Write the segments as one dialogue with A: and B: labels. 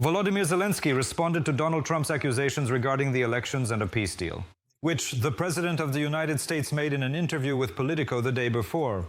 A: Volodymyr Zelensky responded to Donald Trump's accusations regarding the elections and a peace deal, which the President of the United States made in an interview with Politico the day before.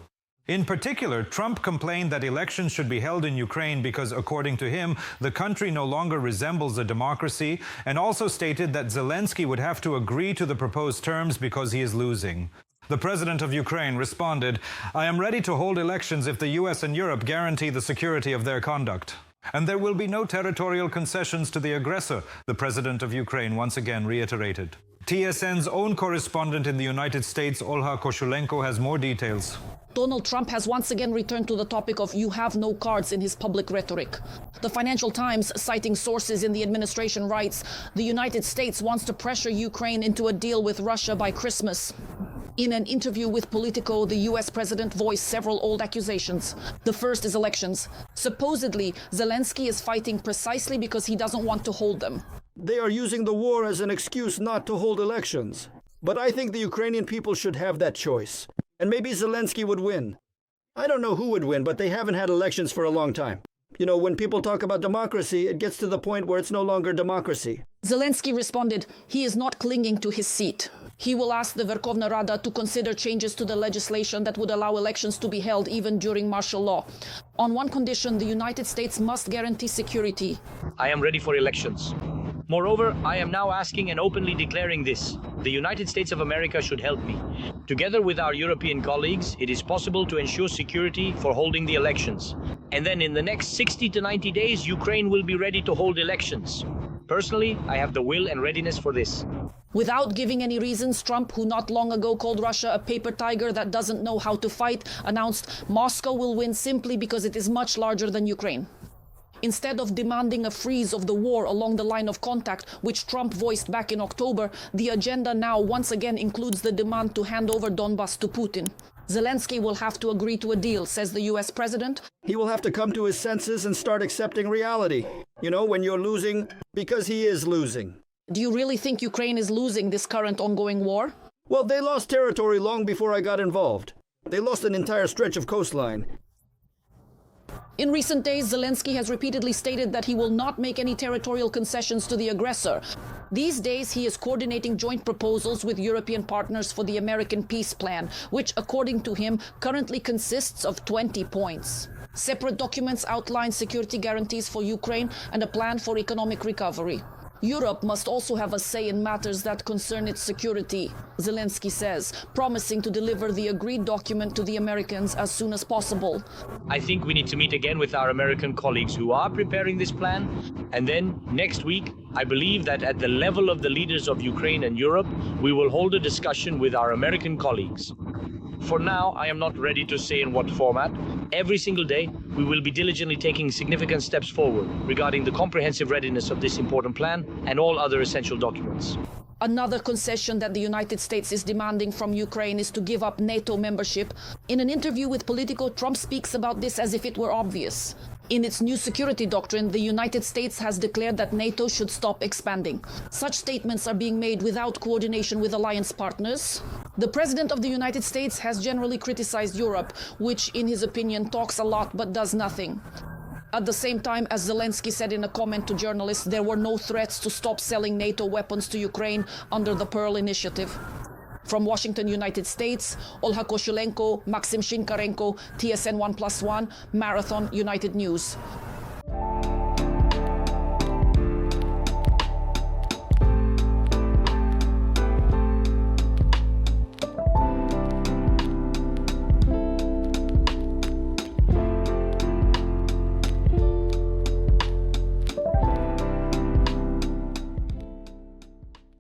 A: In particular, Trump complained that elections should be held in Ukraine because, according to him, the country no longer resembles a democracy, and also stated that Zelensky would have to agree to the proposed terms because he is losing. The president of Ukraine responded, "I am ready to hold elections if the US and Europe guarantee the security of their conduct. And there will be no territorial concessions to the aggressor," the president of Ukraine once again reiterated. TSN's own correspondent in the United States, Olha Koshulenko, has more details.
B: Donald Trump has once again returned to the topic of "you have no cards" in his public rhetoric. The Financial Times, citing sources in the administration, writes, "The United States wants to pressure Ukraine into a deal with Russia by Christmas." In an interview with Politico, the US president voiced several old accusations. The first is elections. Supposedly, Zelensky is fighting precisely because he doesn't want to hold them.
C: They are using the war as an excuse not to hold elections. But I think the Ukrainian people should have that choice. And maybe Zelensky would win. I don't know who would win, but they haven't had elections for a long time. You know, when people talk about democracy, it gets to the point where it's no longer democracy.
B: Zelensky responded he is not clinging to his seat. He will ask the Verkhovna Rada to consider changes to the legislation that would allow elections to be held even during martial law. On one condition, the United States must guarantee security.
D: I am ready for elections. Moreover, I am now asking and openly declaring this. The United States of America should help me. Together with our European colleagues, it is possible to ensure security for holding the elections. And then in the next 60 to 90 days, Ukraine will be ready to hold elections. Personally, I have the will and readiness for this.
B: Without giving any reasons, Trump, who not long ago called Russia a paper tiger that doesn't know how to fight, announced Moscow will win simply because it is much larger than Ukraine. Instead of demanding a freeze of the war along the line of contact, which Trump voiced back in October, the agenda now once again includes the demand to hand over Donbas to Putin. Zelensky will have to agree to a deal, says the US president.
C: He will have to come to his senses and start accepting reality. You know, when you're losing, because he is losing.
B: Do you really think Ukraine is losing this current ongoing war?
C: Well, they lost territory long before I got involved. They lost an entire stretch of coastline.
B: In recent days, Zelensky has repeatedly stated that he will not make any territorial concessions to the aggressor. These days, he is coordinating joint proposals with European partners for the American peace plan, which, according to him, currently consists of 20 points. Separate documents outline security guarantees for Ukraine and a plan for economic recovery. Europe must also have a say in matters that concern its security, Zelensky says, promising to deliver the agreed document to the Americans as soon as possible.
D: I think we need to meet again with our American colleagues who are preparing this plan. And then, next week, I believe that at the level of the leaders of Ukraine and Europe, we will hold a discussion with our American colleagues. For now, I am not ready to say in what format. Every single day, we will be diligently taking significant steps forward regarding the comprehensive readiness of this important plan and all other essential documents.
B: Another concession that the United States is demanding from Ukraine is to give up NATO membership. In an interview with Politico, Trump speaks about this as if it were obvious. In its new security doctrine, the United States has declared that NATO should stop expanding. Such statements are being made without coordination with alliance partners. The President of the United States has generally criticized Europe, which, in his opinion, talks a lot but does nothing. At the same time, as Zelensky said in a comment to journalists, there were no threats to stop selling NATO weapons to Ukraine under the Pearl Initiative. From Washington, United States, Olha Koshulenko, Maxim Shinkarenko, TSN 1+1, Marathon, United News.